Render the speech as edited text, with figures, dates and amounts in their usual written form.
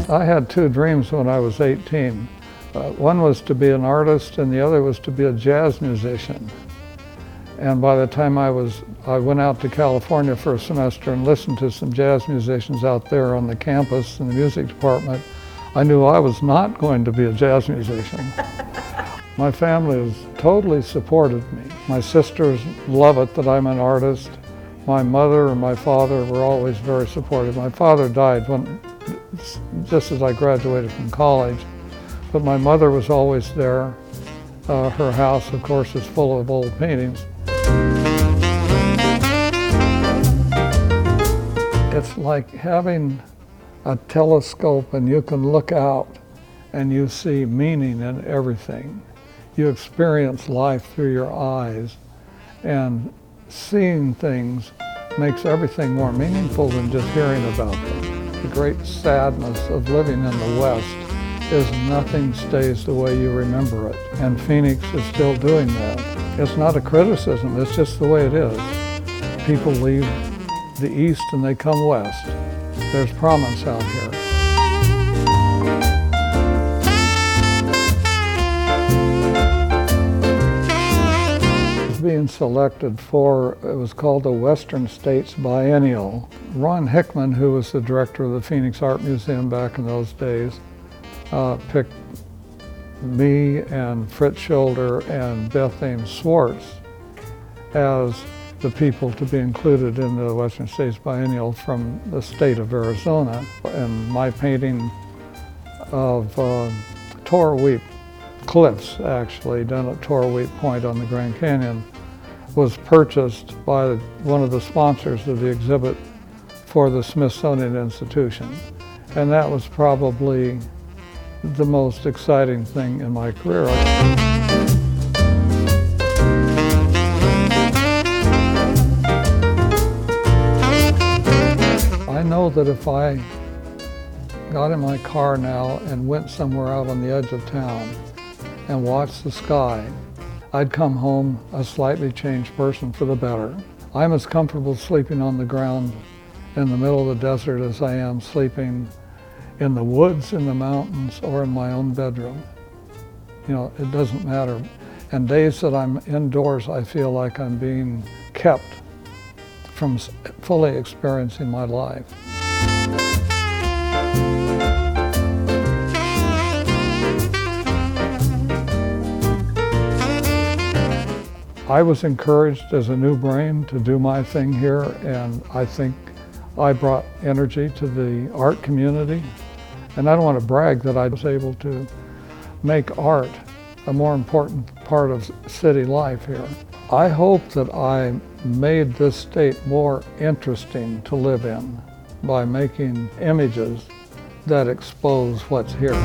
I had two dreams when I was 18. One was to be an artist and the other was to be a jazz musician. And by the time I went out to California for a semester and listened to some jazz musicians out there on the campus in the music department, I knew I was not going to be a jazz musician. My family has totally supported me. My sisters love it that I'm an artist. My mother and my father were always very supportive. My father died just as I graduated from college, but my mother was always there. Her house, of course, is full of old paintings. It's like having a telescope and you can look out and you see meaning in everything. You experience life through your eyes, and seeing things makes everything more meaningful than just hearing about them. The great sadness of living in the West is nothing stays the way you remember it, and Phoenix is still doing that. It's not a criticism, it's just the way it is. People leave the East and they come West. There's promise out here. Being selected for, it was called the Western States Biennial. Ron Hickman, who was the director of the Phoenix Art Museum back in those days, picked me and Fritz Scholder and Beth Ames Swartz as the people to be included in the Western States Biennial from the state of Arizona. And my painting of Torweep Cliffs, actually, done at Torweep Point on the Grand Canyon, was purchased by one of the sponsors of the exhibit for the Smithsonian Institution. And that was probably the most exciting thing in my career. I know that if I got in my car now and went somewhere out on the edge of town and watched the sky, I'd come home a slightly changed person for the better. I'm as comfortable sleeping on the ground in the middle of the desert as I am sleeping in the woods, in the mountains, or in my own bedroom. You know, it doesn't matter. And days that I'm indoors, I feel like I'm being kept from fully experiencing my life. I was encouraged as a new brain to do my thing here, and I think I brought energy to the art community. And I don't want to brag that I was able to make art a more important part of city life here. I hope that I made this state more interesting to live in by making images that expose what's here.